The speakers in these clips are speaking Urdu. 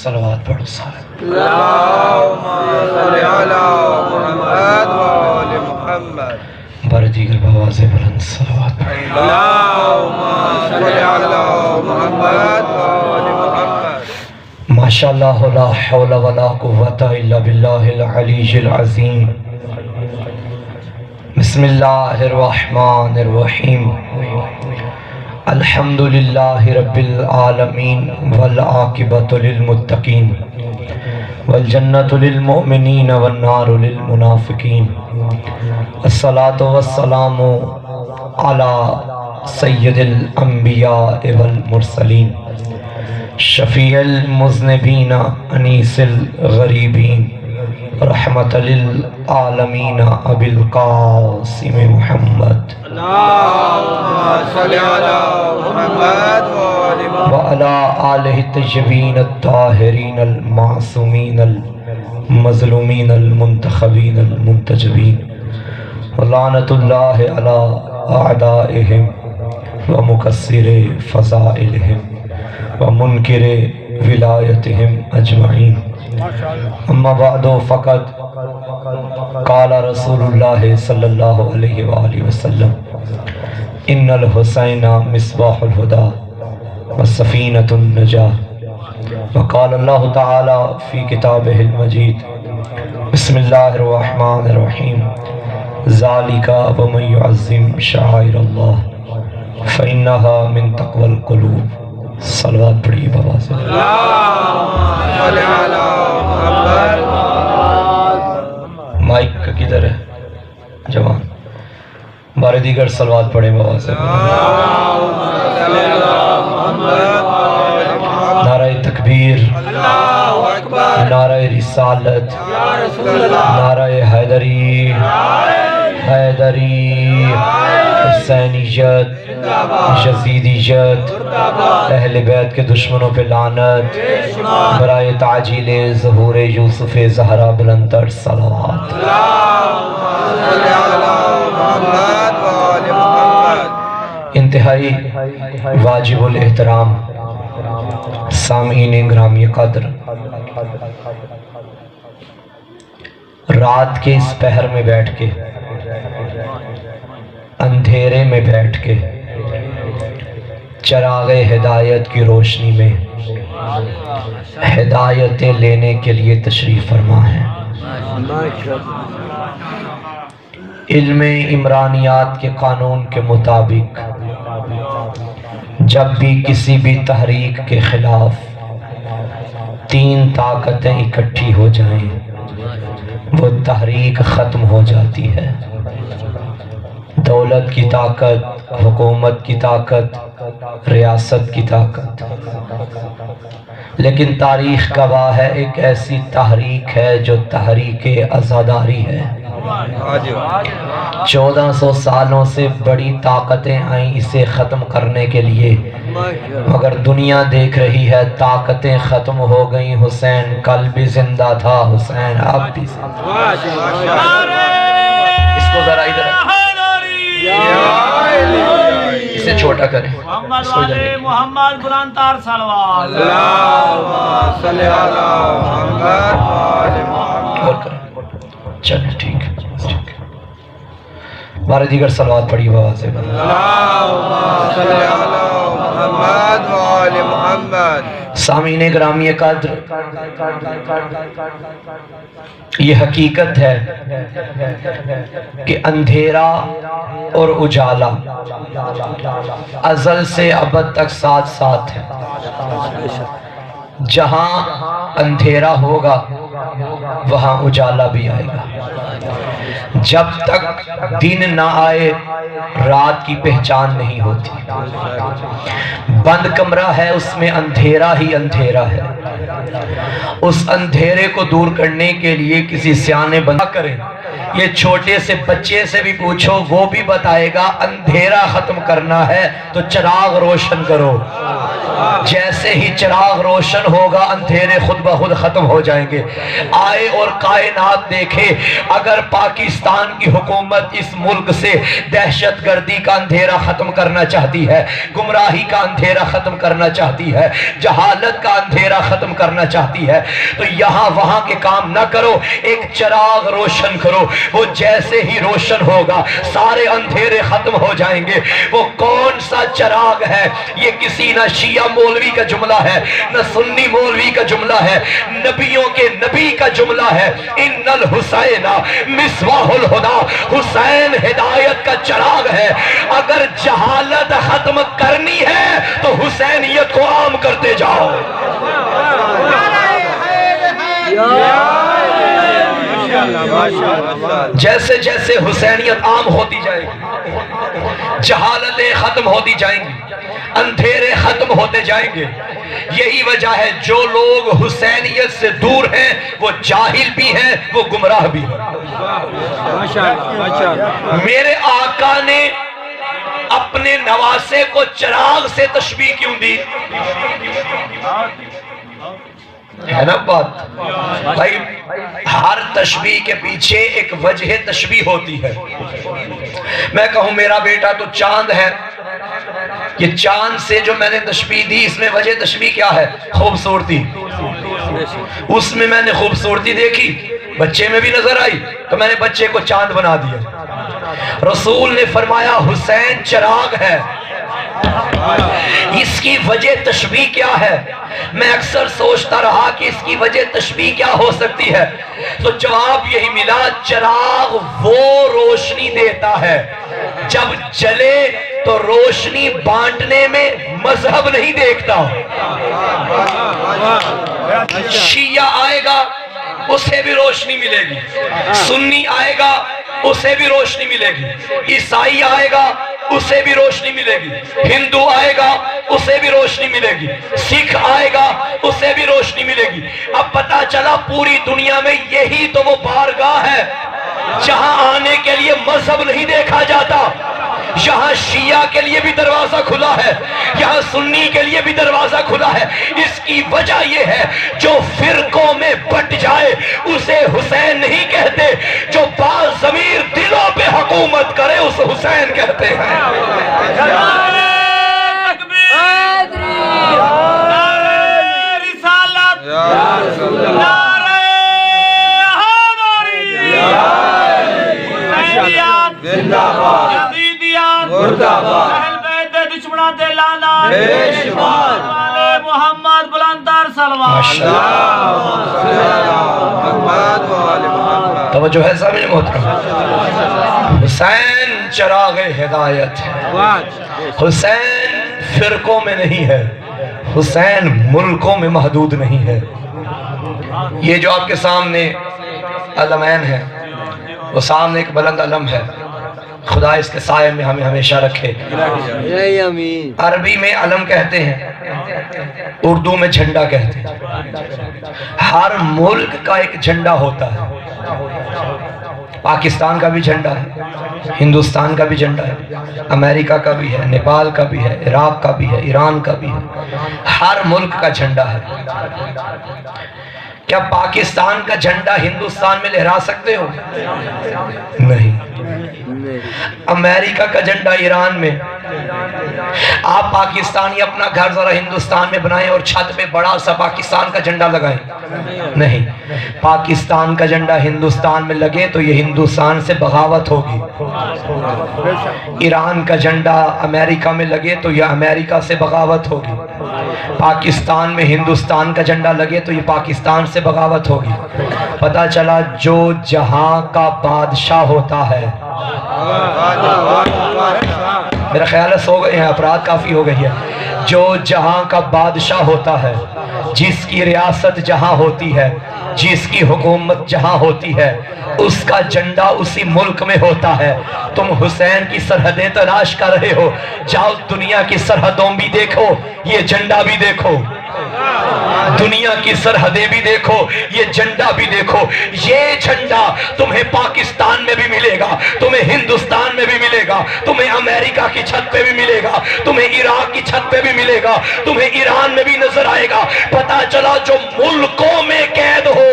صلوات پڑھو سارے۔ اللہم صلی علی محمد و آل محمد۔ بار دیگر بآواز بلند صلوات پڑھیں۔ اللہم صلی علی محمد و آل محمد۔ ماشاءاللہ لا حول ولا قوة الا باللہ العلی العظیم۔ بسم اللہ الرحمن الرحیم۔ الحمدللہ رب العالمین والعاقبۃ للمتقین والجنۃ للمؤمنین والنار للمنافقین۔ الصلاۃ والسلام علی سید الانبیاء والمرسلین شفیع المذنبین انیس الغریبین رحمت للعالمین ابی القاسم محمد اللہم صلی علی محمد و آل محمد وعلی آلہ الطیبین الطاہرین المعصومین المظلومین المنتخبین المنتجبین ولعنۃ اللہ علی اعدائہم ومکسر فضائلہم ومنکر ولایتہم اجمعین۔ اما بعد فقد قال رسول اللہ صلی اللہ علیہ وآلہ وسلم ان الحسین مصباح الہدی وسفینۃ النجاۃ۔ وقال اللہ تعالی فی کتابہ المجید بسم اللہ الرحمن الرحیم ذالک ومن یعظم شعائر اللہ فإنہا من تقوی القلوب۔ صلوات پڑھیے بابا سے۔ اللہم صلی علی محمد۔ مائک کا کدھر ہے جوان؟ بارے دیگر صلوات پڑھیں بابا سے۔ اللہم صلی علی محمد و آل محمد۔ نعرہ تکبیر، اللہ اکبر۔ نعرہ رسالت، یا رسول اللہ۔ نعرہ حیدری، حیدری، حسینیت، یزیدیت، اہل بیت کے دشمنوں پہ لعنت، برائے تعجیل ظہور یوسف زہرا بلندر صلوات۔ اللہم صلی علی محمد و آل محمد۔ انتہائی واجب الاحترام سامعین گرامی قدر، رات کے اس پہر میں بیٹھ کے، اندھیرے میں بیٹھ کے، چراغ ہدایت کی روشنی میں ہدایتیں لینے کے لیے تشریف فرما ہے۔ علم عمرانیات کے قانون کے مطابق جب بھی کسی بھی تحریک کے خلاف تین طاقتیں اکٹھی ہو جائیں وہ تحریک ختم ہو جاتی ہے۔ دولت کی طاقت، حکومت کی طاقت، ریاست کی طاقت۔ لیکن تاریخ گواہ ہے ایک ایسی تحریک ہے جو تحریک عزاداری ہے۔ 1400 سالوں سے بڑی طاقتیں آئیں اسے ختم کرنے کے لیے، مگر دنیا دیکھ رہی ہے طاقتیں ختم ہو گئیں، حسین کل بھی زندہ تھا، حسین اب بھی زندہ۔ اس کو ذرا ادھر اسے چھوٹا کریں، محمد والے محمد بلند تار صلوات۔ اللہم صلی علی محمد و آل محمد۔ اور کریں، چلیں ٹھیک ہے۔ بارے دیگر صلوات پڑھی بابا سے۔ اللہم صلی علی محمد و آل محمد۔ سامعین گرامی قدر، یہ حقیقت ہے کہ اندھیرا اور اجالا ازل سے ابد تک ساتھ ساتھ ہے۔ جہاں اندھیرا ہوگا وہاں اجالا بھی آئے گا۔ جب تک دن نہ آئے رات کی پہچان نہیں ہوتی۔ بند کمرہ ہے، اس میں اندھیرا ہی اندھیرا ہے۔ اس اندھیرے کو دور کرنے کے لیے کسی سیانے بندہ کریں۔ یہ چھوٹے سے بچے سے بھی پوچھو، وہ بھی بتائے گا اندھیرا ختم کرنا ہے تو چراغ روشن کرو۔ جیسے ہی چراغ روشن ہوگا اندھیرے خود بخود ختم ہو جائیں گے. آئے اور کائنات دیکھے, اگر پاکستان کی حکومت اس ملک سے دہشت گردی کا اندھیرا ختم کرنا چاہتی ہے, گمراہی کا اندھیرا ختم کرنا چاہتی ہے, جہالت کا اندھیرا ختم کرنا چاہتی ہے, تو یہاں وہاں کے کام نہ کرو, ایک چراغ روشن کرو. وہ جیسے ہی روشن ہوگا سارے اندھیرے ختم ہو جائیں گے. وہ کون سا چراغ ہے؟ یہ کسی نہ شیعہ مولوی کا جملہ ہے, نہ سنی مولوی کا جملہ ہے, نبیوں کے نبی کا جملہ ہے. ان الحسین مصباح الہدی, حسین ہدایت کا چراغ ہے. اگر جہالت ختم کرنی ہے تو حسینیت کو عام کرتے جاؤ. جیسے جیسے حسینیت عام ہوتی جائے گی, جہالتیں ختم ہوتی جائیں گی, اندھیرے ختم ہوتے جائیں گے. یہی وجہ ہے جو لوگ حسینیت سے دور ہیں وہ جاہل بھی ہیں, وہ گمراہ بھی ہیں. میرے آقا نے اپنے نواسے کو چراغ سے تشبیہ کیوں دی؟ ہے نا بات بھائی, ہر تشبیہ کے پیچھے ایک وجہ تشبیہ ہوتی ہے. میں کہوں میرا بیٹا تو چاند ہے, یہ چاند سے جو میں نے تشبیہ دی اس میں وجہ تشبیہ کیا ہے؟ خوبصورتی. اس میں میں نے خوبصورتی دیکھی, بچے میں بھی نظر آئی, تو میں نے بچے کو چاند بنا دیا. رسول نے فرمایا حسین چراغ ہے, اس کی وجہ تشبیہ کیا ہے؟ میں اکثر سوچتا رہا کہ اس کی وجہ تشبیہ کیا ہو سکتی ہے, تو جواب یہی ملا, چراغ وہ روشنی دیتا ہے جب جلے تو روشنی بانٹنے میں مذہب نہیں دیکھتا. شیعہ آئے گا اسے بھی روشنی ملے گی, سنی آئے گا اسے بھی روشنی ملے گی, عیسائی آئے گا اسے بھی روشنی ملے گی, ہندو آئے گا اسے بھی روشنی ملے گی, سکھ آئے گا اسے بھی روشنی ملے گی. اب پتا چلا پوری دنیا میں یہی تو وہ بارگاہ ہے جہاں آنے کے لیے مذہب نہیں دیکھا جاتا. یہاں شیعہ کے لیے بھی دروازہ کھلا ہے, یہاں سنی کے لیے بھی دروازہ کھلا ہے. اس کی وجہ یہ ہے جو فرقوں میں بٹ جائے اسے حسین نہیں کہتے, جو باضمیر دلوں پہ حکومت کرے اسے حسین کہتے ہیں. محمد بلندر سلوات. توجہ ہے سامنے محترم, حسین چراغ ہدایت ہے. حسین فرقوں میں نہیں ہے, حسین ملکوں میں محدود نہیں ہے. یہ جو آپ کے سامنے علمین ہے, وہ سامنے ایک بلند علم ہے, خدا اس کے سائے میں ہمیں ہمیشہ رکھے. عربی میں علم کہتے ہیں, اردو میں جھنڈا کہتے ہیں. ہر ملک کا ایک جھنڈا ہوتا ہے. پاکستان کا بھی جھنڈا ہے, ہندوستان کا بھی جھنڈا ہے, امریکہ کا بھی ہے, نیپال کا بھی ہے, عراق کا بھی ہے, ایران کا بھی ہے. ہر ملک کا جھنڈا ہے. کیا پاکستان کا جھنڈا ہندوستان میں لہرا سکتے ہو؟ نہیں. امریکہ کا جھنڈا ایران میں, آپ پاکستانی اپنا گھر ذرا ہندوستان میں بنائیں اور چھت پہ بڑا سا پاکستان کا جھنڈا لگائیں, نہیں. پاکستان کا جھنڈا ہندوستان میں لگے تو یہ ہندوستان سے بغاوت ہوگی. ایران کا جھنڈا امریکہ میں لگے تو یہ امریکہ سے بغاوت ہوگی. پاکستان میں ہندوستان کا جھنڈا لگے تو یہ پاکستان سے بغاوت ہوگی. پتہ چلا جو جہاں کا بادشاہ ہوتا ہے, میرا خیال ہے سو گئے ہیں, افراد کافی ہو گئی ہے. جو جہاں کا بادشاہ ہوتا ہے, جس کی ریاست جہاں ہوتی ہے, جس کی حکومت جہاں ہوتی ہے, اس کا جھنڈا اسی ملک میں ہوتا ہے. تم حسین کی سرحدیں تلاش کر رہے ہو, جاؤ دنیا کی سرحدوں بھی دیکھو, یہ جھنڈا بھی دیکھو. دنیا کی سرحدیں بھی دیکھو، یہ جھنڈا بھی دیکھو، یہ جھنڈا تمہیں پاکستان میں بھی ملے گا، تمہیں ہندوستان میں بھی ملے گا، تمہیں امریکہ کی چھت پہ بھی ملے گا، تمہیں عراق کی چھت پہ بھی ملے گا، تمہیں ایران میں بھی نظر آئے گا۔ پتا چلا جو ملکوں میں قید ہو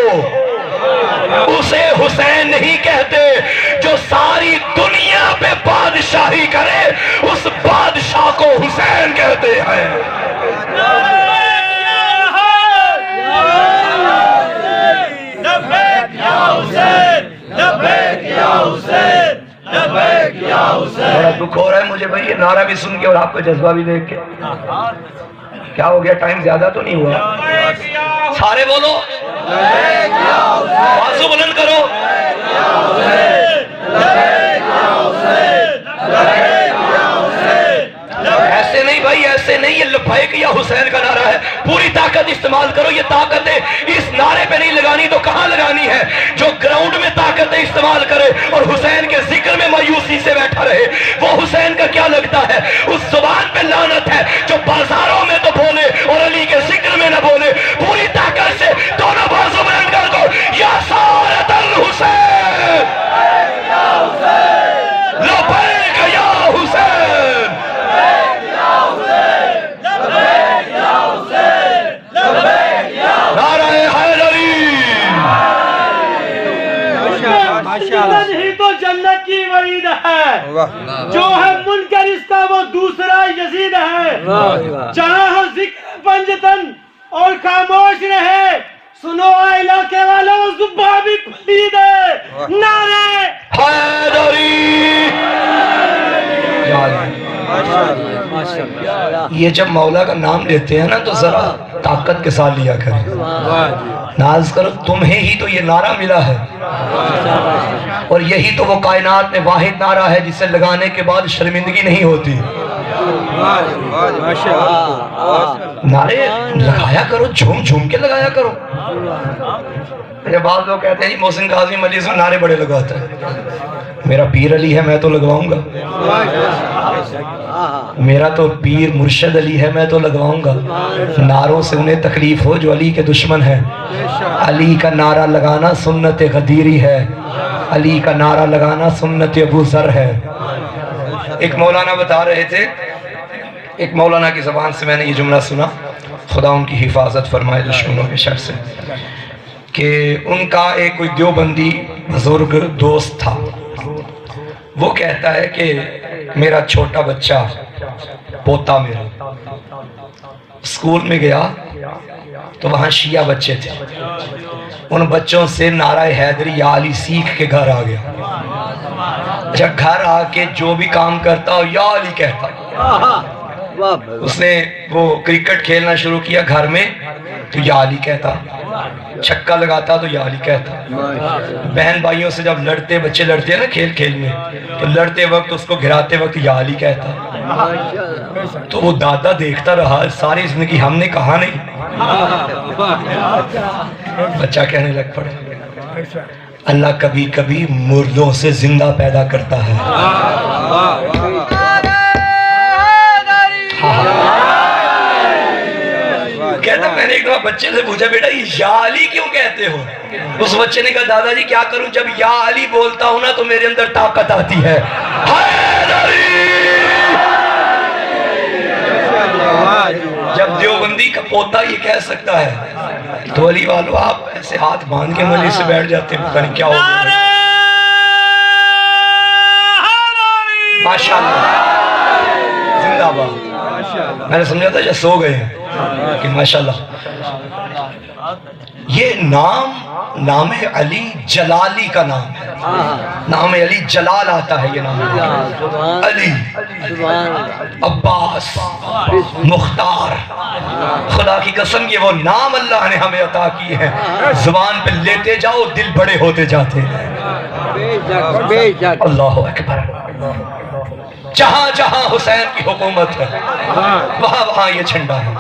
اسے حسین نہیں کہتے، جو ساری دنیا پہ بادشاہی کرے اس بادشاہ کو حسین کہتے ہیں۔ بڑا دکھ ہو رہا ہے مجھے بھائی یہ نعرہ بھی سن کے اور آپ کا جذبہ بھی دیکھ کے۔ کیا ہو گیا؟ ٹائم زیادہ تو نہیں ہوا؟ سارے بولو، بازو بلند کرو۔ ایسے نہیں بھائی، ایسے نہیں، یہ لبیک یا حسین کا نعرہ ہے۔ پوری طاقت استعمال کرو، یہ طاقتیں اس نعرے پہ نہیں لگانی تو کہاں لگانی ہے؟ جو گراؤنڈ میں طاقتیں استعمال کرے اور حسین کے ذکر میں مایوسی سے بیٹھا رہے، وہ حسین کا کیا لگتا ہے؟ اس زبان پہ لعنت ہے جو بازاروں میں تو بولے اور علی کے ذکر میں نہ بولے۔ پوری طاقت سے دونوں بازو بلند کر دو، یا سارت الحسین، لبیک یا حسین، نعرہ حیدری۔ ہی تو جنت کی وعید ہے، جو ہے منکر اس کا وہ دوسرا یزید ہے۔ جہاں ذکر پنجتن اور خاموش رہے، سنو علاقے والوں زباں بھی پلید ہے، نعرہ حیدری۔ یہ جب مولا کا نام لیتے ہیں نا تو ذرا طاقت کے ساتھ لیا کریں، ناز کرو، تمہیں ہی تو یہ نعرہ ملا ہے اور یہی تو وہ کائنات میں واحد نعرہ ہے جسے لگانے کے بعد شرمندگی نہیں ہوتی۔ نعرے لگایا کرو، جھوم جھوم کے لگایا کرو۔ بعض لوگ کہتے ہیں جی محسن کاظم علی سے نعرے بڑے لگاتا ہے۔ میرا پیر علی ہے، میں تو لگواؤں گا۔ میرا تو پیر مرشد علی ہے، میں تو لگواؤں گا۔ نعروں سے انہیں تکلیف ہو جو علی کے دشمن ہیں۔ علی کا نعرہ لگانا سنت غدیری ہے، علی کا نعرہ لگانا سنت ابو ذر ہے۔ ایک مولانا بتا رہے تھے، ایک مولانا کی زبان سے میں نے یہ جملہ سنا، خدا ان کی حفاظت فرمائے دشمنوں کے شر سے، کہ ان کا ایک کوئی دیوبندی بزرگ دوست تھا۔ وہ کہتا ہے کہ میرا چھوٹا بچہ، پوتا میرا، اسکول میں گیا تو وہاں شیعہ بچے تھے، ان بچوں سے نعرہ حیدری یا علی سیکھ کے گھر آ گیا۔ جب گھر آ کے جو بھی کام کرتا ہو یا علی کہتا۔ اس نے وہ کرکٹ کھیلنا شروع کیا گھر میں تو یا علی کہتا، چھکا لگاتا تو یا علی کہتا۔ بہن بھائیوں سے جب لڑتے، بچے لڑتے ہیں نا کھیل کھیل میں، تو لڑتے وقت اس کو گھراتے وقت یا علی کہتا۔ تو وہ دادا دیکھتا رہا، ساری زندگی ہم نے کہا نہیں۔ بچہ کہنے لگ پڑا، اللہ کبھی کبھی مردوں سے زندہ پیدا کرتا ہے۔ کہتا میں نے ایک دفعہ بچے سے پوچھا، بیٹا یہ یا علی کیوں کہتے ہو؟ اس بچے نے کہا دادا جی کیا کروں، جب یا علی بولتا ہوں نا تو میرے اندر طاقت آتی ہے۔ جب دیوبندی کا پوتا یہ کہہ سکتا ہے تو علی والو آپ ایسے ہاتھ باندھ کے مجلس سے بیٹھ جاتے ہیں، پتہ نہیں کیا ہوگا۔ ماشاءاللہ، زندہ باد۔ میں نے سمجھا تھا جب سو گئے ہیں کہ ماشاءاللہ۔ یہ نام علی جلالی کا نام ہے، نام علی جلال آتا ہے، یہ نام علی، عباس، مختار۔ خدا کی قسم یہ وہ نام اللہ نے ہمیں عطا کی ہے، زبان پہ لیتے جاؤ دل بڑے ہوتے جاتے ہیں۔ اللہ اکبر۔ جہاں جہاں حسین کی حکومت ہے وہاں وہاں یہ جھنڈا ہے۔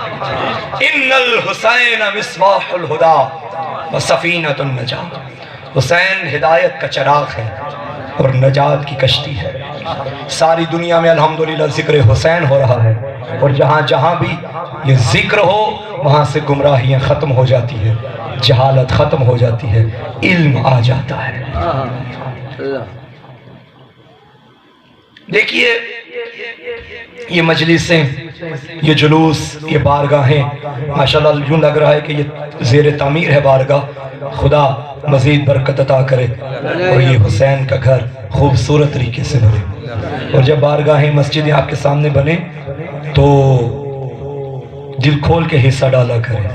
ان الحسین مصباح الہدی وسفینۃ النجاۃ۔ حسین ہدایت کا چراغ ہے اور نجات کی کشتی ہے۔ ساری دنیا میں الحمدللہ ذکر حسین ہو رہا ہے، اور جہاں جہاں بھی یہ ذکر ہو وہاں سے گمراہیاں ختم ہو جاتی ہے، جہالت ختم ہو جاتی ہے، علم آ جاتا ہے۔ دیکھیے یہ مجلسیں، یہ جلوس، یہ بارگاہیں، ماشاءاللہ یوں لگ رہا ہے کہ یہ زیر تعمیر ہے بارگاہ۔ خدا مزید برکت عطا کرے اور یہ حسین کا گھر خوبصورت طریقے سے بنے، اور جب بارگاہیں مسجدیں آپ کے سامنے بنے تو دل کھول کے حصہ ڈالا کریں۔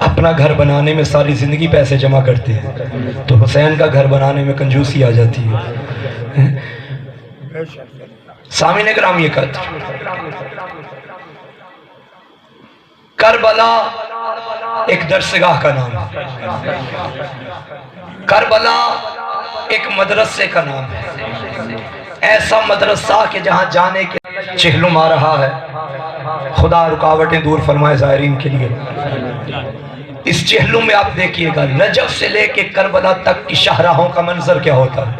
اپنا گھر بنانے میں ساری زندگی پیسے جمع کرتے ہیں تو حسین کا گھر بنانے میں کنجوسی آ جاتی ہے۔ سامعین کرام، یہ کربلا ایک درسگاہ کا نام ہے، کربلا ایک مدرسے کا نام ہے، ایسا مدرسہ کہ جہاں جانے کے چہلم آ رہا ہے۔ خدا رکاوٹیں دور فرمائے زائرین کے لیے۔ اس چہلم میں آپ دیکھیے گا نجف سے لے کے کربلا تک کی شاہراہوں کا منظر کیا ہوتا ہے۔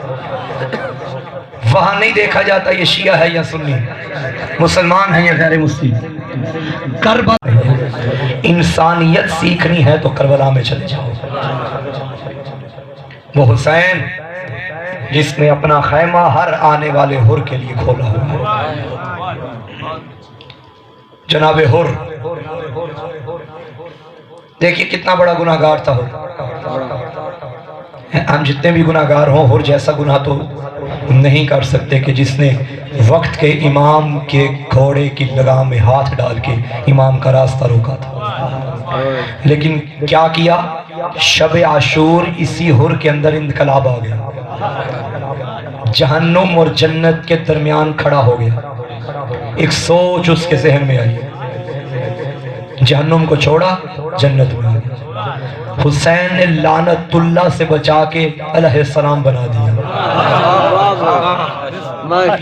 وہاں نہیں دیکھا جاتا یہ شیعہ ہے یا سنی، مسلمان ہے یا غیر مسلم۔ کربلا انسانیت سیکھنی ہے تو کربلا میں چلے جاؤ۔ وہ حسین جس نے اپنا خیمہ ہر آنے والے حر کے لیے کھولا ہوا ہے۔ جناب حر دیکھیے کتنا بڑا گناہگار تھا ہم جتنے بھی گناہگار ہوں، حر جیسا گناہ تو نہیں کر سکتے کہ جس نے وقت کے امام کے گھوڑے کی لگام میں ہاتھ ڈال کے امام کا راستہ روکا تھا۔ لیکن کیا کیا؟ شب عاشور اسی حر کے اندر انقلاب آ گیا، جہنم اور جنت کے درمیان کھڑا ہو گیا۔ ایک سوچ اس کے ذہن میں آئی، جہنم کو چھوڑا، جنت میں آ گیا۔ حسین نے لعنت اللہ سے بچا کے علیہ السلام بنا دیا۔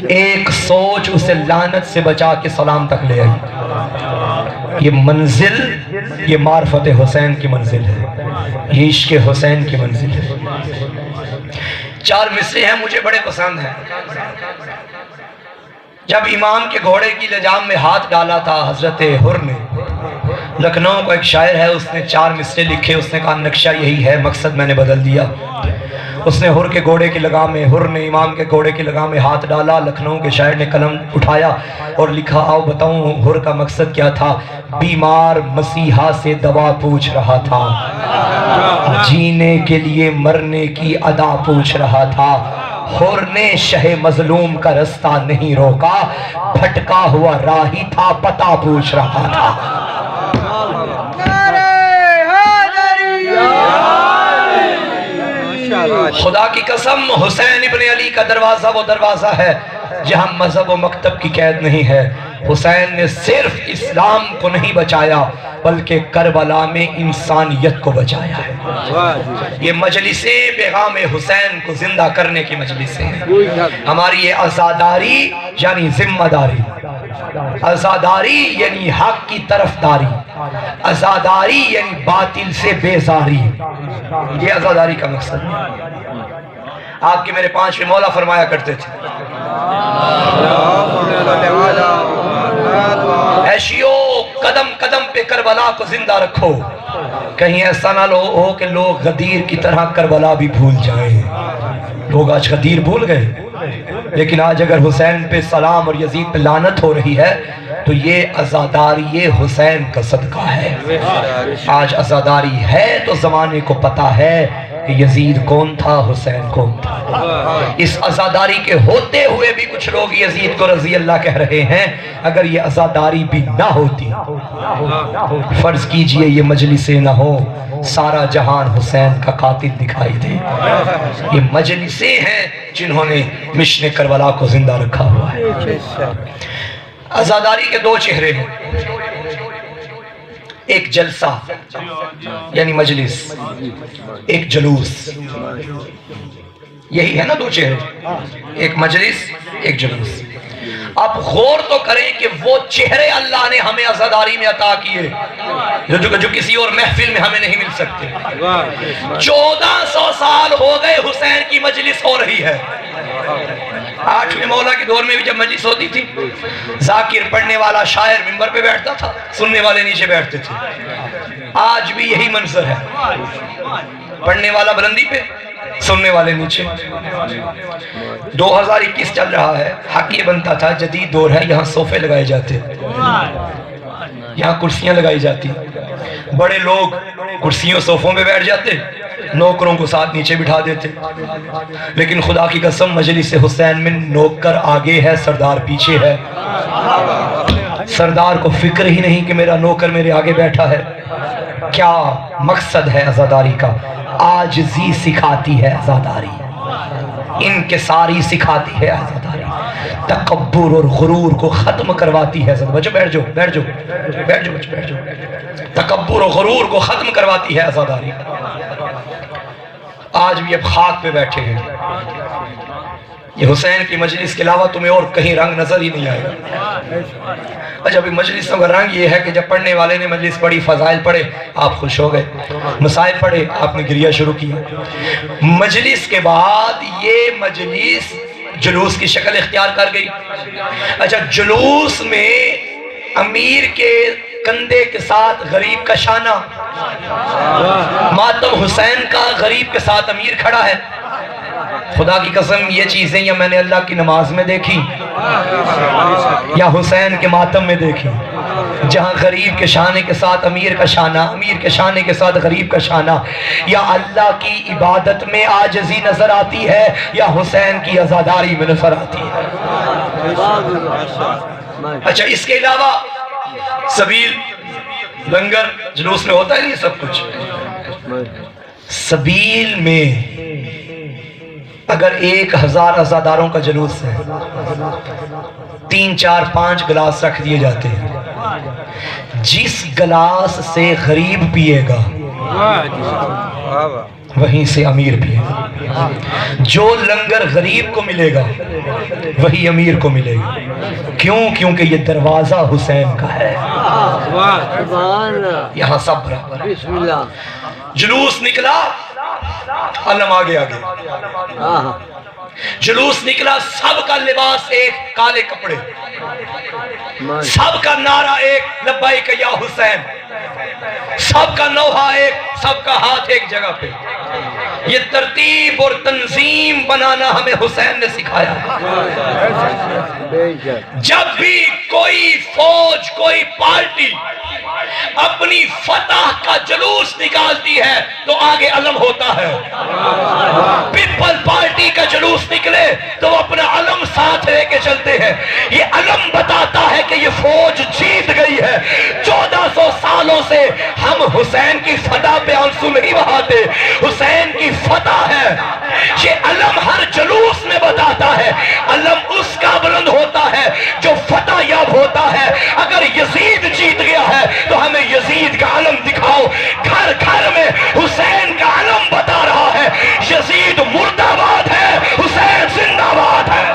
ایک سوچ اسے لعنت سے بچا کے سلام تک لے آئی۔ یہ منزل، یہ معرفت حسین کی منزل ہے، یہ عشق حسین کی منزل ہے۔ چار مصرے ہیں مجھے بڑے پسند ہیں۔ جب امام کے گھوڑے کی لجام میں ہاتھ ڈالا تھا حضرت حر نے، لکھنؤ کا ایک شاعر ہے، اس نے چار مصرے لکھے، اس نے کہا نقشہ یہی ہے، مقصد میں نے بدل دیا۔ اس نے حر کے گھوڑے کی لگام میں، حر نے امام کے گھوڑے کی لگام میں ہاتھ ڈالا، لکھنؤ کے شاعر نے قلم اٹھایا اور لکھا آؤ بتاؤں حر کا مقصد کیا تھا۔ بیمار مسیحا سے دوا پوچھ رہا تھا، جینے کے لیے مرنے کی ادا پوچھ رہا تھا۔ حر نے شہ مظلوم کا رستہ نہیں روکا، بھٹکا ہوا راہی تھا، پتہ پوچھ رہا تھا۔ خدا کی قسم حسین ابن علی کا دروازہ وہ دروازہ ہے جہاں مذہب و مکتب کی قید نہیں ہے۔ حسین نے صرف اسلام کو نہیں بچایا بلکہ کربلا میں انسانیت کو بچایا ہے۔ یہ مجلسیں پیغام حسین کو زندہ کرنے کی مجلسیں ہیں۔ ہماری یہ عزاداری یعنی ذمہ داری، عزاداری یعنی حق کی طرف داری، عزاداری یعنی باطل سے بیزاری، یہ عزاداری کا مقصد ہے۔ آپ کے میرے پانچویں مولا فرمایا کرتے تھے، ایشیو قدم قدم پہ کربلا کو زندہ رکھو، کہیں ایسا نہ ہو کہ لوگ غدیر کی طرح کربلا بھی بھول جائیں۔ لوگ آج غدیر بھول گئے، لیکن آج اگر حسین پہ سلام اور یزید پہ لعنت ہو رہی ہے تو یہ عزاداری حسین کا صدقہ ہے۔ آج عزاداری ہے تو زمانے کو پتا ہے کہ یزید کون تھا، حسین کون تھا۔ اس عزاداری کے ہوتے ہوئے بھی کچھ لوگ یزید کو رضی اللہ کہہ رہے ہیں۔ اگر یہ عزاداری بھی نہ ہوتی، فرض کیجئے یہ مجلسیں نہ ہو، سارا جہان حسین کا قاتل دکھائی دے۔ یہ مجلسیں ہیں جنہوں نے مشن کربلا کو زندہ رکھا ہوا ہے۔ عزاداری کے دو چہرے ہیں، ایک جلسہ یعنی مجلس، ایک جلوس، یہی ہے نا دو چہرے، ایک مجلس ایک جلوس۔ اب غور تو کریں کہ وہ چہرے اللہ نے ہمیں عزاداری میں عطا کیے جو کسی اور محفل میں ہمیں نہیں مل سکتے۔ 1400 سال ہو گئے حسین کی مجلس ہو رہی ہے، 8ویں مولا کے دور میں بھی جب مجلس ہوتی تھی، ذاکر پڑھنے والا شاعر منبر پہ بیٹھتا تھا، سننے والے نیچے بیٹھتے تھے۔ آج بھی یہی منظر ہے، پڑھنے والا بلندی پہ، سننے والے نیچے۔ 2021 چل رہا ہے، حق یہ بنتا تھا جدید دور ہے، یہاں صوفے لگائے جاتے، یہاں کرسیاں لگائی جاتی، بڑے لوگ کرسیوں صوفوں پہ بیٹھ جاتے، نوکروں کو ساتھ نیچے بٹھا دیتے۔ لیکن خدا کی قسم مجلس حسین میں نوکر آگے ہے، سردار پیچھے ہے۔ سردار کو فکر ہی نہیں کہ میرا نوکر میرے آگے بیٹھا ہے۔ کیا مقصد ہے عزاداری کا؟ عاجزی سکھاتی ہے عزاداری، انکساری سکھاتی ہے عزاداری، تکبر اور غرور کو ختم کرواتی ہے۔ بچو بیٹھ جاؤ، بیٹھ جاؤ، بیٹھ جاؤ، بیٹھ جاؤ۔ تکبر اور غرور کو ختم کرواتی ہے عزاداری۔ آج بھی اب خاک پہ بیٹھے ہیں، یہ حسین کی مجلس کے علاوہ تمہیں اور کہیں رنگ نظر ہی نہیں آئے گا۔ اچھا ابھی مجلسوں کا رنگ یہ ہے کہ جب پڑھنے والے نے مجلس پڑھی، فضائل پڑھے، آپ خوش ہو گئے، مسائل پڑھے، آپ نے گریہ شروع کیا۔ مجلس کے بعد یہ مجلس جلوس کی شکل اختیار کر گئی۔ اچھا جلوس میں امیر کے کندھے کے ساتھ غریب کا شانہ، ماتم حسین کا غریب کے ساتھ امیر کھڑا ہے۔ خدا کی قسم یہ چیزیں یا میں نے اللہ کی نماز میں دیکھی یا حسین کے ماتم میں دیکھی، جہاں غریب کے شانے کے ساتھ امیر کا شانہ، امیر کے شانے کے ساتھ غریب کا شانہ، یا اللہ کی عبادت میں عاجزی نظر آتی ہے یا حسین کی عزاداری میں نظر آتی ہے۔ اچھا اس کے علاوہ سبیل، لنگر، جلوس میں ہوتا ہے نہیں سب کچھ۔ سبیل میں اگر 1000 عزاداروں کا جلوس ہے، 3 4 5 گلاس رکھ دیے جاتے ہیں، جس گلاس سے غریب پیے گا وہیں سے امیر پیے گا۔ جو لنگر غریب کو ملے گا وہی امیر کو ملے گا۔ کیوں؟ کیونکہ یہ دروازہ حسین کا ہے، یہاں سب برابر ہے۔ جلوس نکلا، علم آگے آگے، جلوس نکلا، سب کا لباس ایک، کالے کپڑے، سب کا نعرہ ایک، لبیک یا حسین، سب کا نوحہ ایک، سب کا ہاتھ ایک جگہ پہ۔ یہ ترتیب اور تنظیم بنانا ہمیں حسین نے سکھایا۔ جب بھی کوئی فوج، کوئی پارٹی اپنی فتح کا جلوس نکالتی ہے تو آگے علم ہوتا ہے۔ پیپل پارٹی کا جلوس نکلے تو وہ اپنا علم ساتھ لے کے چلتے ہیں۔ یہ علم بتاتا ہے کہ یہ فوج جیت گئی ہے۔ 1400 سالوں سے ہم حسین کی فتح پہ آنسو نہیں بہاتے، حسین کی فتح ہے۔ یہ علم ہر جلوس میں بتاتا ہے، علم اس کا بلند ہوتا ہے جو فتح یاب ہوتا ہے۔ اگر یزید جیت گیا ہے تو ہمیں یزید کا علم دکھاؤ۔ گھر گھر میں حسین کا علم بتا رہا ہے، یزید مرد آباد ہے، حسین زندہ باد ہے۔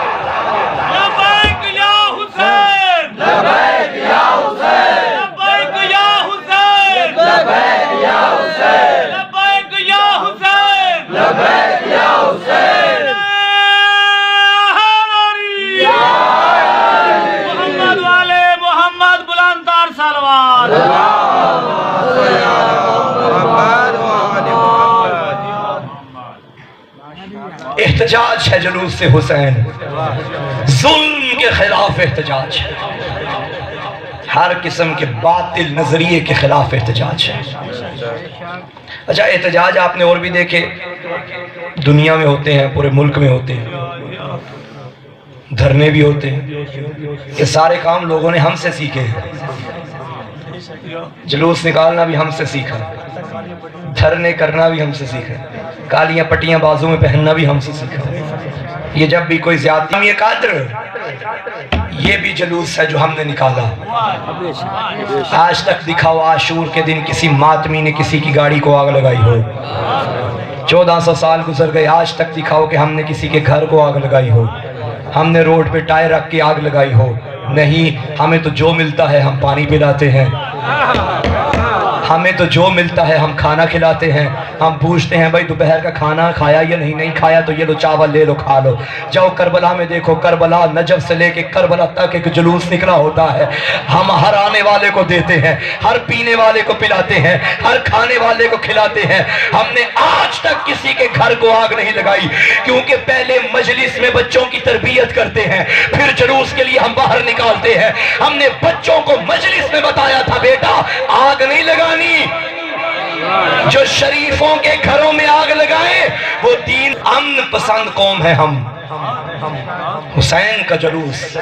لبیک یا حسین، لبیک یا حسین، لبیک یا حسین، لبیک یا حسین، لبیک یا حسین، لبیک یا حسین۔ محمد والے محمد، بلند تر سلوات۔ احتجاج ہے جلوس سے حسین، ظلم کے خلاف احتجاج ہے، ہر قسم کے باطل نظریے کے خلاف احتجاج ہے۔ اچھا احتجاج آپ نے اور بھی دیکھے، دنیا میں ہوتے ہیں، پورے ملک میں ہوتے ہیں، دھرنے بھی ہوتے ہیں۔ یہ سارے کام لوگوں نے ہم سے سیکھے ہیں، جلوس نکالنا بھی ہم سے سیکھا، دھرنے کرنا بھی ہم سے سیکھا، کالیاں پٹیاں بازو میں پہننا بھی ہم سے سیکھا۔ یہ جب بھی کوئی زیادتی، یہ قادر، یہ بھی جلوس ہے جو ہم نے نکالا۔ آج تک دکھاؤ عاشور کے دن کسی ماتمی نے کسی کی گاڑی کو آگ لگائی ہو؟ 1400 سال گزر گئے، آج تک دکھاؤ کہ ہم نے کسی کے گھر کو آگ لگائی ہو، ہم نے روڈ پہ ٹائر رکھ کے آگ لگائی ہو؟ نہیں، ہمیں تو جو ملتا ہے ہم پانی پلاتے ہیں، ہمیں تو جو ملتا ہے ہم کھانا کھلاتے ہیں. ہم پوچھتے ہیں بھائی دوپہر کا کھانا کھایا یا نہیں کھایا, تو یہ لو چاول لے لو کھا لو. جاؤ کربلا میں دیکھو, کربلا نجف سے لے کے کربلا تک ایک جلوس نکلا ہوتا ہے. ہم ہر آنے والے کو دیتے ہیں, ہر پینے والے کو پلاتے ہیں, ہر کھانے والے کو کھلاتے ہیں. ہم نے آج تک کسی کے گھر کو آگ نہیں لگائی, کیونکہ پہلے مجلس میں بچوں کی تربیت کرتے ہیں, پھر جلوس کے لیے ہم باہر نکالتے ہیں. ہم نے بچوں کو مجلس میں بتایا تھا بیٹا آگ نہیں لگانی. جو شریفوں کے گھروں میں آگ لگائے وہ دین امن پسند قوم ہے. ہم حسین کا جلوس,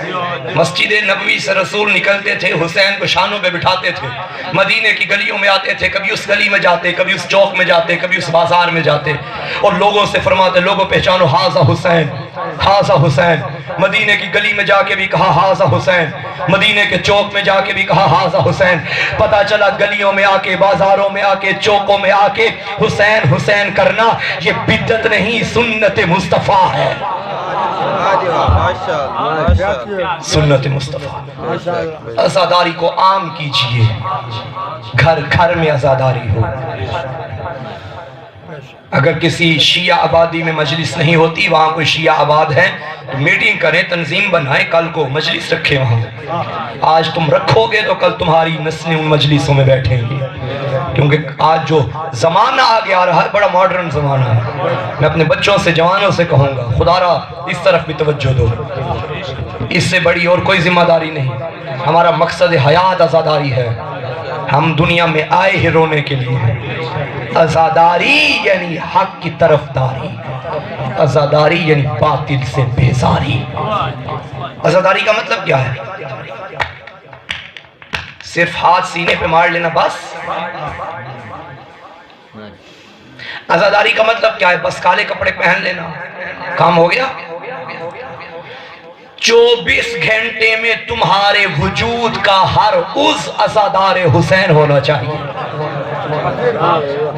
مسجد نبوی سے رسول نکلتے تھے, حسین کو شانوں پہ بٹھاتے تھے, مدینے کی گلیوں میں آتے تھے, کبھی اس گلی میں جاتے, کبھی اس چوک میں جاتے, کبھی اس بازار میں جاتے, اور لوگوں سے فرماتے لوگوں پہچانو ہاذا حسین, ہاذا حسین. مدینے کی گلی میں جا کے بھی کہا ہاذا حسین, مدینے کے چوک میں جا کے بھی کہا ہاذا حسین. پتہ چلا گلیوں میں آ کے, بازاروں میں آ کے, چوکوں میں آ کے حسین حسین کرنا یہ بدعت نہیں, سنت مصطفیٰ ہے. سنت مصطفیٰ. عزاداری کو عام کیجئے, گھر گھر میں عزاداری ہو. اگر کسی شیعہ آبادی میں مجلس نہیں ہوتی, وہاں کوئی شیعہ آباد ہے تو میٹنگ کریں, تنظیم بنائیں, کل کو مجلس رکھیں وہاں. آج تم رکھو گے تو کل تمہاری نسلیں ان مجلسوں میں بیٹھیں گی, کیونکہ آج جو زمانہ آگے آ رہا ہے بڑا ماڈرن زمانہ ہے. میں اپنے بچوں سے, جوانوں سے کہوں گا خدا را اس طرف بھی توجہ دو. اس سے بڑی اور کوئی ذمہ داری نہیں. ہمارا مقصد حیات عزاداری ہے. ہم دنیا میں آئے ہی رونے کے لیے ہیں. عزاداری یعنی حق کی طرف داری, عزاداری یعنی باطل سے بیزاری. عزاداری کا مطلب کیا ہے؟ صرف ہاتھ سینے پہ مار لینا بس؟ عزاداری کا مطلب کیا ہے؟ بس کالے کپڑے پہن لینا کام ہو گیا؟ 24 گھنٹے میں تمہارے وجود کا ہر عضو عزادار حسین ہونا چاہیے.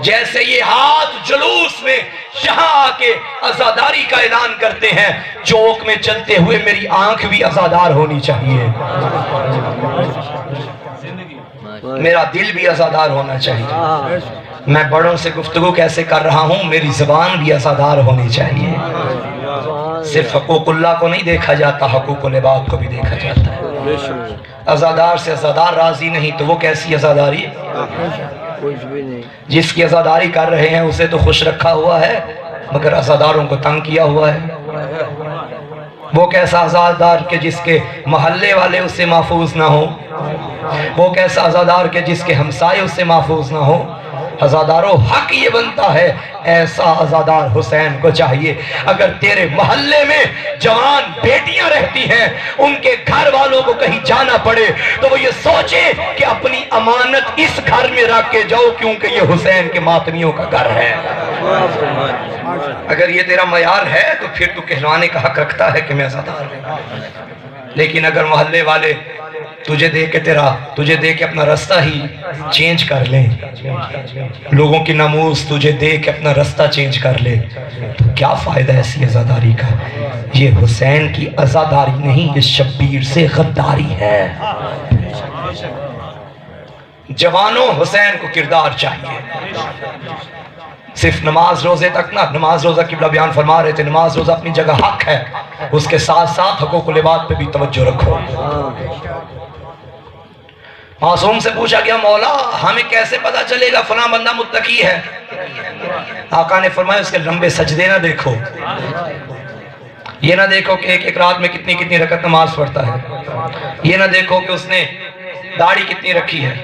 جیسے یہ ہاتھ جلوس میں یہاں آ کے عزاداری کا اعلان کرتے ہیں, چوک میں چلتے ہوئے میری آنکھ بھی عزادار ہونی چاہیے, میرا دل بھی عزادار ہونا چاہیے. میں بڑوں سے گفتگو کیسے کر رہا ہوں, میری زبان بھی عزادار ہونی چاہیے. صرف حقوق اللہ کو نہیں دیکھا جاتا, حقوق العباد کو بھی دیکھا جاتا ہے. عزادار سے عزادار راضی نہیں تو وہ کیسی عزاداری؟ جس کی عزاداری کر رہے ہیں اسے تو خوش رکھا ہوا ہے, مگر عزاداروں کو تنگ کیا ہوا ہے. وہ کیسا عزادار کہ جس کے محلے والے اس سے محفوظ نہ ہو, وہ کیسا عزادار کہ جس کے ہمسائے اس سے محفوظ نہ ہو. عزاداروں حق یہ بنتا ہے ایسا عزادار حسین کو چاہیے. اگر تیرے محلے میں جوان بیٹیاں رہتی ہیں, ان کے گھر والوں کو کہیں جانا پڑے تو وہ یہ سوچے کہ اپنی امانت اس گھر میں رکھ کے جاؤ, کیونکہ یہ حسین کے ماتمیوں کا گھر ہے. اگر یہ تیرا معیار ہے تو پھر تو کہلوانے کا حق رکھتا ہے کہ میں عزادار ہوں. لیکن اگر محلے والے تجھے دیکھ کے اپنا رستہ ہی چینج کر لیں, لوگوں کی ناموس تجھے دیکھ کے اپنا رستہ چینج کر لے, تو کیا فائدہ ایسی عزاداری کا؟ یہ حسین کی عزاداری نہیں, یہ شبیر سے غداری ہے. جوانوں حسین کو کردار چاہیے. صرف نماز روزے تک نہ, نماز روزہ قبلہ بیان فرما رہے تھے, نماز روزہ اپنی جگہ حق ہے, اس کے ساتھ ساتھ حقوق العباد پہ بھی توجہ رکھو. معصوم سے پوچھا گیا مولا ہمیں کیسے پتا چلے گا فلاں بندہ متقی ہے؟ آقا نے فرمایا اس کے لمبے سجدے نہ دیکھو, یہ نہ دیکھو کہ ایک رات میں کتنی رکعت نماز پڑھتا ہے, یہ نہ دیکھو کہ اس نے داڑھی کتنی رکھی ہے.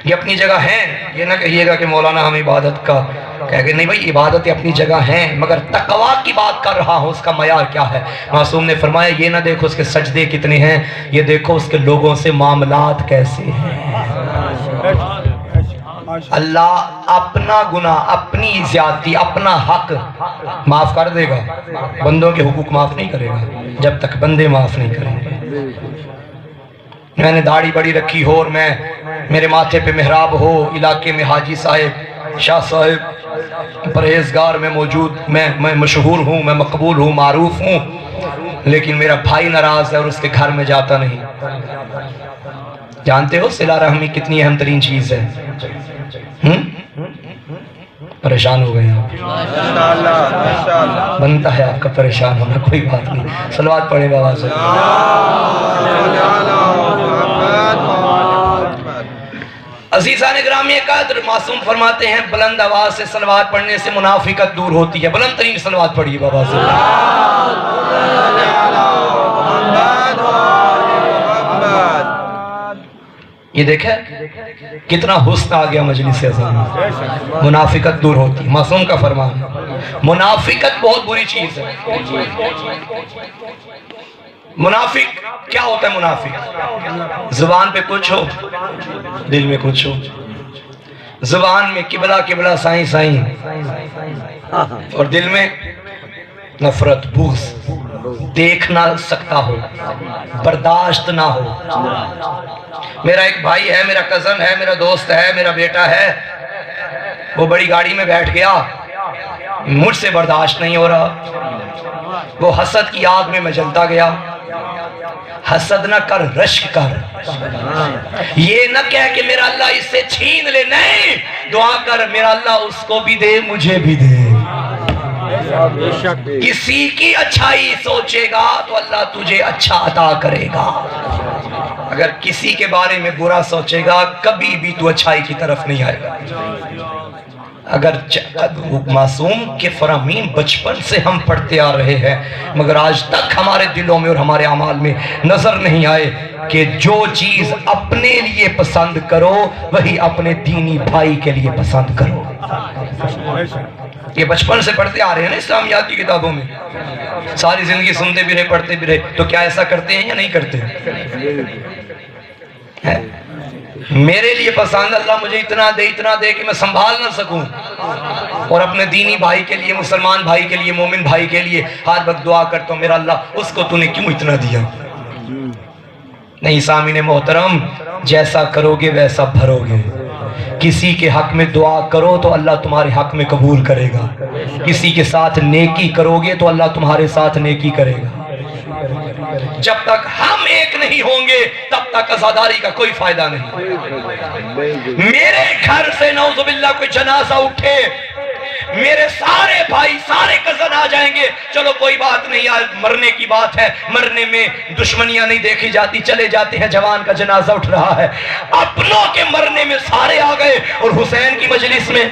یہ اپنی جگہ ہیں, یہ نہ کہیے گا کہ مولانا ہم عبادت کا کہہ گئے, نہیں بھائی عبادتیں اپنی جگہ ہیں, مگر تقویٰ کی بات کر رہا ہوں, اس کا معیار کیا ہے. معصوم نے فرمایا یہ نہ دیکھو اس کے سجدے کتنے ہیں, یہ دیکھو اس کے لوگوں سے معاملات کیسے ہیں. اللہ اپنا گناہ, اپنی زیادتی, اپنا حق معاف کر دے گا, بندوں کے حقوق معاف نہیں کرے گا جب تک بندے معاف نہیں کریں گے. میں نے داڑھی بڑی رکھی ہو اور میرے ماتھے پہ محراب ہو, علاقے میں حاجی صاحب, شاہ صاحب, پرہیزگار میں موجود, میں مشہور ہوں, میں مقبول ہوں, معروف ہوں, لیکن میرا بھائی ناراض ہے اور اس کے گھر میں جاتا نہیں. جانتے ہو صلہ رحمی کتنی اہم ترین چیز ہے؟ پریشان ہو گئے آپ؟ ماشاءاللہ ماشاءاللہ بنتا ہے آپ کا پریشان ہونا، کوئی بات نہیں، صلوات پڑھیں بابا سے۔ عزیزان گرامی قدر، معصوم فرماتے ہیں بلند آواز سے صلوات پڑھنے سے منافقت دور ہوتی ہے۔ بلند ترین صلوات پڑھیے بابا سے۔ یہ دیکھیں کتنا حسن آ گیا مجلس اذان میں، منافقت دور ہوتی ہے، معصوم کا فرمان ہے۔ منافقت بہت بری چیز ہے۔ منافق کیا ہوتا ہے؟ منافق زبان پہ کچھ ہو، دل میں کچھ ہو۔ زبان میں قبلہ قبلہ سائیں سائیں، اور دل میں نفرت بغض، دیکھ نہ سکتا ہو، برداشت نہ ہو۔ میرا ایک بھائی ہے، میرا کزن ہے، میرا دوست ہے، میرا بیٹا ہے، وہ بڑی گاڑی میں بیٹھ گیا، مجھ سے برداشت نہیں ہو رہا، وہ حسد کی آگ میں جلتا گیا۔ حسد نہ کر، رشک کر، یہ نہ کہہ کہ میرا اللہ اس سے چھین لے، نہیں، دعا کر میرا اللہ اس کو بھی دے مجھے بھی دے۔ کسی کی اچھائی سوچے گا تو اللہ تجھے اچھا عطا کرے گا، اگر کسی کے بارے میں برا سوچے گا کبھی بھی تو اچھائی کی طرف نہیں آئے گا۔ اگر معصوم کے فرامین بچپن سے ہم پڑھتے آ رہے ہیں، مگر آج تک ہمارے دلوں میں اور ہمارے اعمال میں نظر نہیں آئے کہ جو چیز اپنے لیے پسند کرو وہی اپنے دینی بھائی کے لیے پسند کرو۔ یہ بچپن سے پڑھتے آ رہے ہیں نا اسلامیات کی کتابوں میں، ساری زندگی سنتے بھی رہے، پڑھتے بھی رہے، تو کیا ایسا کرتے ہیں یا نہیں کرتے؟ میرے لیے پسند اللہ مجھے اتنا دے کہ میں سنبھال نہ سکوں، اور اپنے دینی بھائی کے لیے، مسلمان بھائی کے لیے، مومن بھائی کے لیے ہر وقت دعا کرتا ہوں، میرا اللہ اس کو تو نے کیوں اتنا دیا؟ نہیں سامعین محترم، جیسا کرو گے ویسا بھرو گے۔ کسی کے حق میں دعا کرو تو اللہ تمہارے حق میں قبول کرے گا، کسی کے ساتھ نیکی کرو گے تو اللہ تمہارے ساتھ نیکی کرے گا۔ جب تک ہم ایک نہیں ہوں گے تب تک عزاداری کا کوئی فائدہ نہیں۔ میرے گھر سے نعوذ باللہ کوئی جنازہ اٹھے، میرے سارے بھائی سارے کزن آ جائیں گے، چلو کوئی بات نہیں، آج مرنے کی بات ہے، مرنے میں دشمنیاں نہیں دیکھی جاتی، چلے جاتے ہیں، جوان کا جنازہ اٹھ رہا ہے۔ اپنوں کے مرنے میں سارے آ گئے، اور حسین کی مجلس میں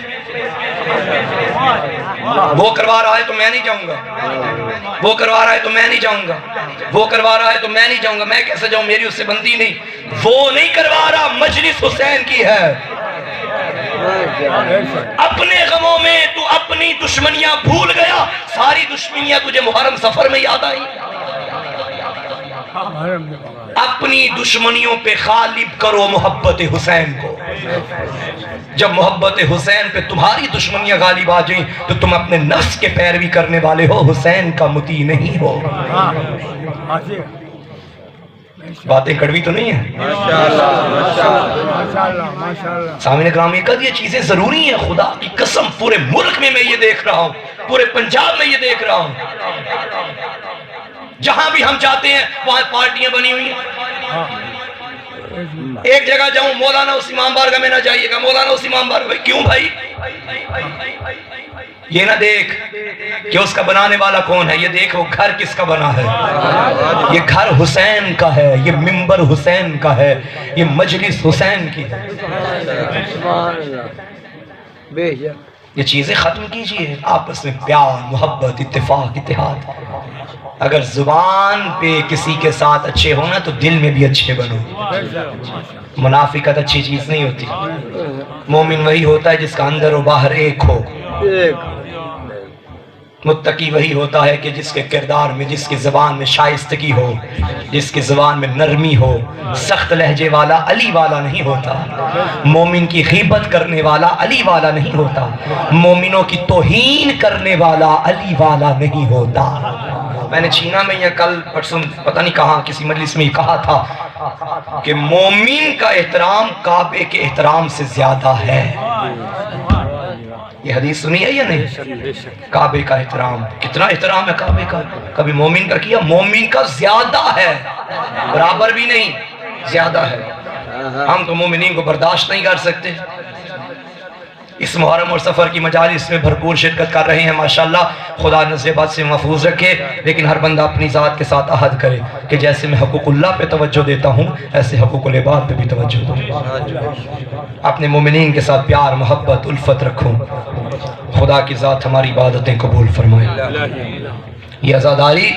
وہ کروا رہا ہے تو میں نہیں جاؤں گا، وہ کروا رہا ہے تو میں نہیں جاؤں گا، وہ کروا رہا ہے تو میں نہیں جاؤں گا، میں کیسے جاؤں، میری اس سے بنتی نہیں۔ وہ نہیں کروا رہا، مجلس حسین کی ہے۔ اپنے غموں میں تو اپنی دشمنیاں بھول گیا، ساری دشمنیاں تجھے محرم سفر میں یاد آئی۔ اپنی دشمنیوں پہ غالب کرو محبت حسین کو۔ جب محبت حسین پہ تمہاری دشمنیاں غالب آ جائیں تو تم اپنے نفس کے پیروی کرنے والے ہو، حسین کا مطیع نہیں ہو۔ باتیں کڑوی تو نہیں ہیں؟ سامعین کرام، یہ چیزیں ضروری ہیں، خدا کی قسم پورے ملک میں یہ دیکھ رہا ہوں، پورے پنجاب میں یہ دیکھ رہا ہوں، جہاں بھی ہم جاتے ہیں وہاں پارٹیاں بنی ہوئی ہیں۔ ایک جگہ جاؤں، مولانا اس امام بارگاہ میں نہ جائیے گا، مولانا اس امام بارگاہ، کیوں بھائی؟ یہ نہ دیکھ کہ اس کا بنانے والا کون ہے، یہ دیکھ وہ گھر کس کا بنا ہے۔ یہ گھر حسین کا ہے، یہ منبر حسین کا ہے، یہ مجلس حسین کی ہے۔ یہ چیزیں ختم کیجئے، آپس میں پیار، محبت، اتفاق، اتحاد۔ اگر زبان پہ کسی کے ساتھ اچھے ہونا تو دل میں بھی اچھے بنو۔ منافقت اچھی چیز نہیں ہوتی۔ مومن وہی ہوتا ہے جس کا اندر و باہر ایک ہو۔ متقی وہی ہوتا ہے کہ جس کے کردار میں، جس کی زبان میں شائستگی ہو، جس کی زبان میں نرمی ہو۔ سخت لہجے والا علی والا نہیں ہوتا، مومن کی غیبت کرنے والا علی والا نہیں ہوتا، مومنوں کی توہین کرنے والا علی والا نہیں ہوتا۔ میں نے چینا میں یا کل پرسوں پتہ نہیں کہاں کسی مجلس میں کہا تھا کہ مومن کا احترام کعبے کے احترام سے زیادہ ہے۔ یہ حدیث سنی ہے یا نہیں؟ کعبے کا احترام، کتنا احترام ہے کعبے کا، کبھی مومن کا کیا؟ مومن کا زیادہ ہے، برابر بھی نہیں، زیادہ ہے۔ ہم تو مومنین کو برداشت نہیں کر سکتے، اس محرم اور سفر کی مجالس میں بھرپور شرکت کر رہے ہیں ماشاءاللہ. خدا نظر بات سے محفوظ رکھے. لیکن ہر بندہ اپنی ذات کے ساتھ عہد کرے کہ جیسے میں حقوق اللہ پہ توجہ دیتا ہوں ایسے حقوق العباد پہ بھی توجہ دوں. اپنے مومنین کے ساتھ پیار محبت الفت رکھوں. خدا کی ذات ہماری عبادتیں قبول فرمائے. یہ عزاداری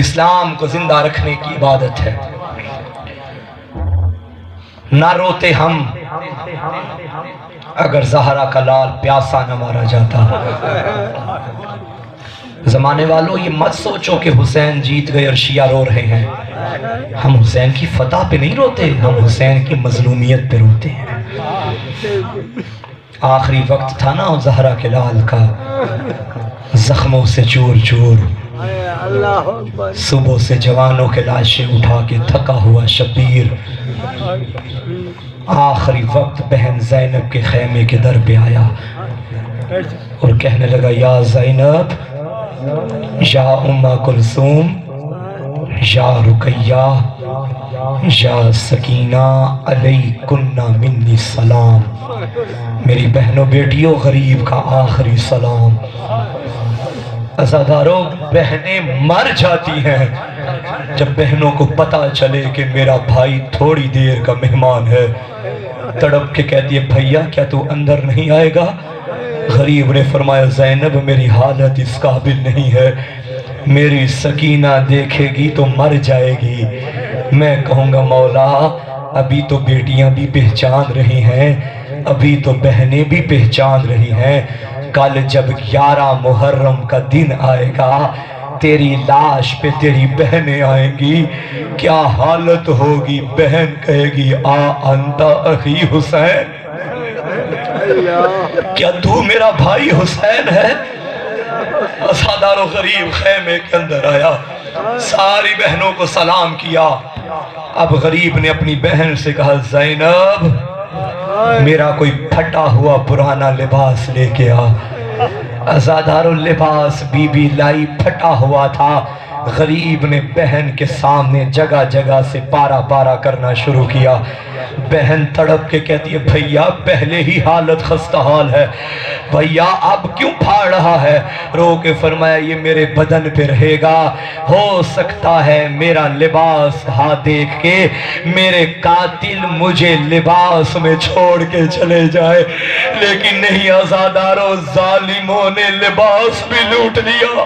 اسلام کو زندہ رکھنے کی عبادت ہے. نہ روتے ہم اگر زہرا کا لال پیاسا نہ مارا جاتا. زمانے والوں یہ مت سوچو کہ حسین جیت گئے اور شیعہ رو رہے ہیں. ہم حسین کی فتح پہ نہیں روتے, ہم حسین کی مظلومیت پہ روتے ہیں. آخری وقت تھا نا زہرا کے لال کا, زخموں سے چور چور, صبح سے جوانوں کے لاشیں اٹھا کے تھکا ہوا شبیر. آخری وقت بہن زینب کے خیمے کے در پہ آیا اور کہنے لگا یا زینب, یا ام کلثوم, یا رقیہ, یا سکینہ, علیکن منی سلام. میری بہنوں بیٹیوں غریب کا آخری سلام. عزاداروں بہنیں مر جاتی ہیں جب بہنوں کو پتہ چلے کہ میرا بھائی تھوڑی دیر کا مہمان ہے. تڑپ کے کہتی ہے بھیا کیا تو اندر نہیں آئے گا؟ غریب نے فرمایا زینب میری حالت اس قابل نہیں ہے, میری سکینہ دیکھے گی تو مر جائے گی. میں کہوں گا مولا ابھی تو بیٹیاں بھی پہچان رہی ہیں, ابھی تو بہنیں بھی پہچان رہی ہیں. کل جب 11 محرم کا دن آئے گا تیری لاش پہ تیری بہنیں آئیں گی, کیا حالت ہوگی؟ بہن کہے گی آ انت اخی حسین, کیا تو میرا بھائی حسین ہے؟ عزادار و غریب خیمے کے اندر آیا, ساری بہنوں کو سلام کیا. اب غریب نے اپنی بہن سے کہا زینب میرا کوئی پھٹا ہوا پرانا لباس لے کے آ. عزادار لباس بی بی لائی, پھٹا ہوا تھا. غریب نے بہن کے سامنے جگہ جگہ سے پارا پارا کرنا شروع کیا. بہن تڑپ کے کہتی ہے بھیا پہلے ہی حالت خستہ حال ہے, بھیا اب کیوں پھاڑ رہا ہے؟ رو کے فرمایا یہ میرے بدن پہ رہے گا, ہو سکتا ہے میرا لباس ہاتھ دیکھ کے میرے قاتل مجھے لباس میں چھوڑ کے چلے جائے, لیکن نہیں عزاداروں ظالموں نے لباس بھی لوٹ لیا.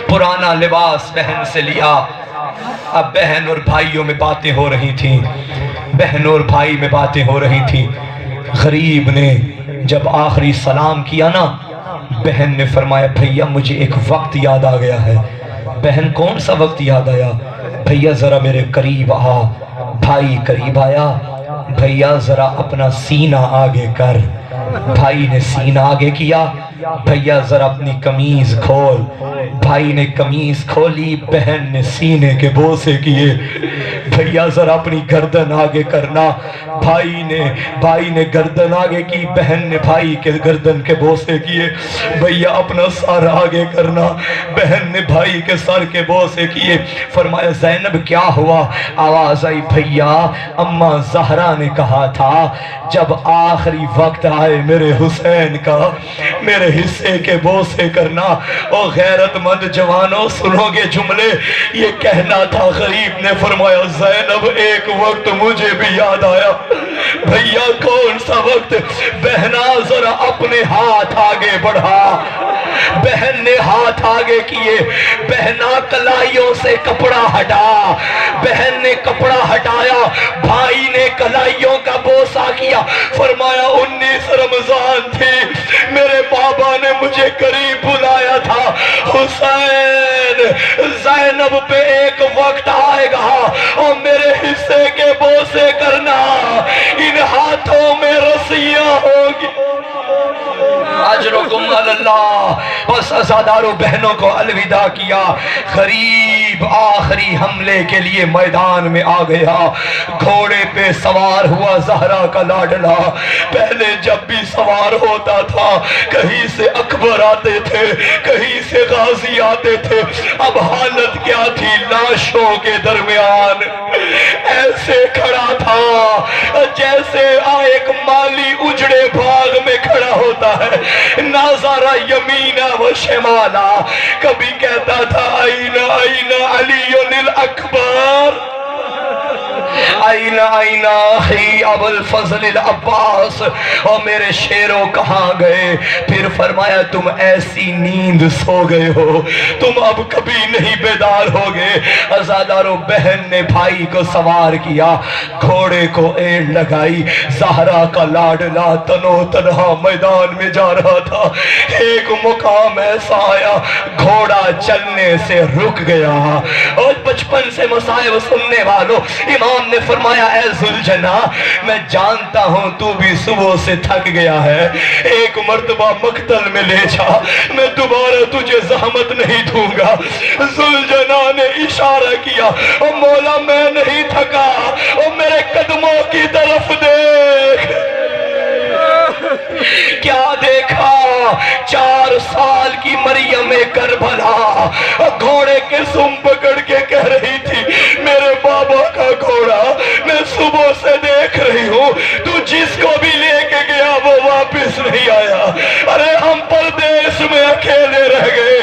پرانا لباس بہن سے لیا. اب بہن اور بھائیوں میں باتیں ہو رہی تھیں, بہن اور بھائی میں باتیں ہو رہی تھیں. غریب نے جب آخری سلام کیا نا, بہن نے فرمایا بھیا مجھے ایک وقت یاد آ گیا ہے. بہن کون سا وقت یاد آیا؟ بھیا ذرا میرے قریب آ. بھائی قریب آیا, بھیا ذرا اپنا سینہ آگے کر. بھائی نے سینہ آگے کیا. بھیا ذرا اپنی قمیض کھول. بھائی نے قمیض کھولی, بہن نے سینے کے بوسے کیے. بھیا ذرا اپنی گردن آگے کرنا. بھائی نے گردن آگے کی, بہن نے بھائی کے گردن کے بوسے کیے. بھیا اپنا سر آگے کرنا. بہن نے بھائی کے سر کے بوسے کیے. فرمایا زینب کیا ہوا؟ آواز آئی بھیا اماں زہرا نے کہا تھا جب آخری وقت آئے میرے حسین کا میرے حصے کے بوسے کرنا. او غیرت مند جوانوں سنو گے جملے, یہ کہنا تھا. غریب نے فرمایا زینب ایک وقت مجھے بھی یاد آیا. بھیا کون سا وقت؟ بہنا ذرا اپنے ہاتھ آگے بڑھا. بہن نے ہاتھ آگے کیے. بہنا کلائیوں سے کپڑا ہٹا. بہن نے کپڑا ہٹایا. بھائی نے کلائیوں کا بوسہ کیا. فرمایا 19 رمضان تھی, میرے بابا نے مجھے قریب بلایا تھا. حسین زینب پہ ایک وقت آئے گا اور میرے حصے کے بوسے کرنا, ان ہاتھوں میں رسیاں ہوگی. اجرکم علی اللہ۔ بس عزاداروں بہنوں کو الوداع کیا، غریب آخری حملے کے لیے میدان میں آ گیا۔ گھوڑے پہ سوار ہوا زہرا کا لاڈلا۔ پہلے جب بھی سوار ہوتا تھا کہیں سے اکبر آتے تھے، کہیں سے غازی آتے تھے، اب حالت کیا تھی؟ لاشوں کے درمیان ایسے کھڑا تھا جیسے ایک مالی اجڑے باغ میں کھڑا ہوتا ہے، ناظرہ یمینا و شمالا۔ کبھی کہتا تھا آئین آئین علی الاکبر، آئین آئین اخی ابو الفضل العباس، اور میرے شیروں کہاں گئے؟ پھر فرمایا تم ایسی نیند سو گئے ہو، تم اب کبھی نہیں بیدار ہوگے۔ عزاداروں بہن نے بھائی کو سوار کیا، گھوڑے کو ایڑ لگائی، زہرا کا لاڈلا تنو تنہا میدان میں جا رہا تھا۔ ایک مقام ایسا آیا گھوڑا چلنے سے رک گیا۔ اور بچپن سے مصائب سننے والوں، امام نے فرمایا اے ذوالجنا، میں جانتا ہوں تو بھی صبح سے تھک گیا ہے، ایک مرتبہ مقتل میں لے جا، میں دوبارہ تجھے زحمت نہیں دوں گا۔ ذوالجنا نے اشارہ کیا، او مولا میں نہیں تھکا، او میرے قدموں کی طرف دیکھ۔ کیا دیکھا؟ 4 سال کی مریم کربلا گھوڑے کے سم پکڑ کے کہہ رہی تھی میرے بابا کا گھوڑا میں صبح سے دیکھ رہی ہوں، تو جس کو بھی لے کے گیا وہ واپس نہیں آیا، ارے ہم پردیس میں اکیلے رہ گئے۔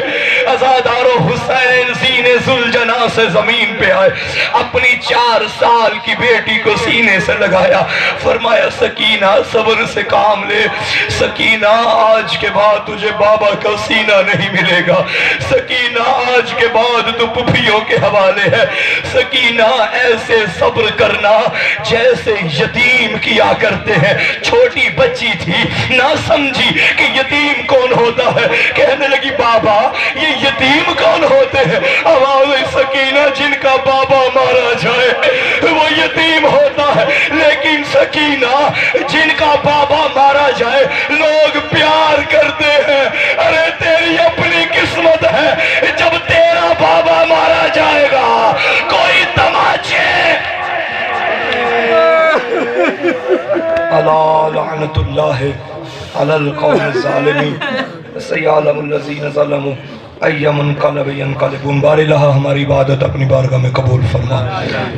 عزادارو حسین سینے ذوالجنا سے زمین پہ آئے، اپنی 4 سال کی بیٹی کو سینے سے لگایا، فرمایا سکینہ صبر سے کام لے، سکینہ آج کے بعد تجھے بابا کا سینہ نہیں ملے گا، سکینہ آج کے بعد تو پھپھیوں کے حوالے ہے، سکینہ ایسے صبر کرنا جیسے یتیم کیا کرتے ہیں۔ چھوٹی بچی تھی، نہ سمجھی کہ یتیم کون ہوتا ہے، کہنے لگی بابا یہ یتیم کون ہوتے ہیں؟ آواز سکینہ جن کا بابا مارا جائے وہ یتیم ہوتا ہے، لیکن سکینہ جن کا بابا مارا جائے لوگ پیار کرتے ہیں۔ ارے تیری اپنی قسمت ہے، جب تیرا بابا مارا جائے گا کوئی تماچے الا لعنت اللہ علی القوم الظالمین سیعلم الذین ظلموا ای منقلب ینقلبون۔ بار الہ ہماری عبادت اپنی بارگاہ میں قبول فرما،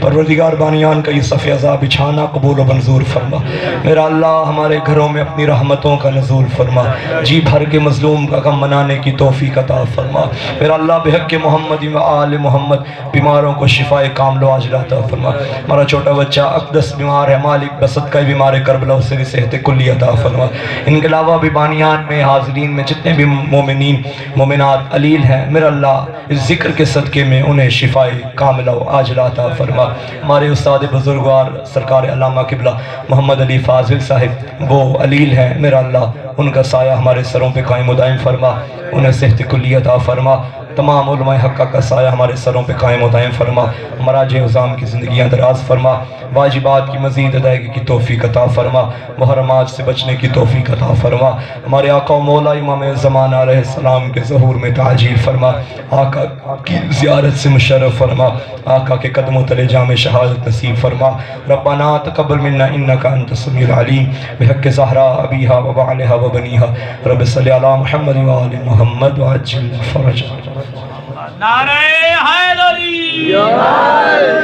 پروردگار بانیان کا یہ صف عذاب بچھانا قبول و منظور فرما۔ میرا اللہ ہمارے گھروں میں اپنی رحمتوں کا نزول فرما، جی بھر کے مظلوم کا غم منانے کی توفیق عطا فرما۔ میرا اللہ بحق محمد و آل محمد بیماروں کو شفائے کامل و عاجلہ عطا فرما۔ ہمارا چھوٹا بچہ اقدس بیمار ہے، مالک بسط کا بیمار کربلا اسے بھی صحت کلی عطا فرما۔ ان کے علاوہ بھی بانیان میں حاضرین میں جتنے بھی مومنین مومنات علی ہیں، میرا اللہ اس ذکر کے صدقے میں انہیں شفائے کاملہ و عاجلہ عطا فرما۔ ہمارے استاد بزرگوار سرکار علامہ قبلہ محمد علی فاضل صاحب وہ علیل ہیں، میرا اللہ ان کا سایہ ہمارے سروں پہ قائم و دائم فرما، انہیں صحت کلی عطا فرما۔ تمام علماء حقہ کا سایہ ہمارے سروں پہ قائم و دائم فرما، مراجع عظام کی زندگیاں دراز فرما، واجبات کی مزید ادائیگی کی توفیق عطا فرما، محرمات سے بچنے کی توفیق عطا فرما۔ ہمارے آقا و مولا امام زمانہ علیہ السلام کے ظہور میں تعجیل فرما، آقا کی زیارت سے مشرف فرما، آقا کے قدموں تلے جام شہادت نصیب فرما۔ ربنا تقبل منا انک انت السمیع العلیم بحق زہرا ابیہا و بعلہا و بنیہا، رب صلی علی محمد و آل محمد وعجل فرج۔ نعرہ حیدری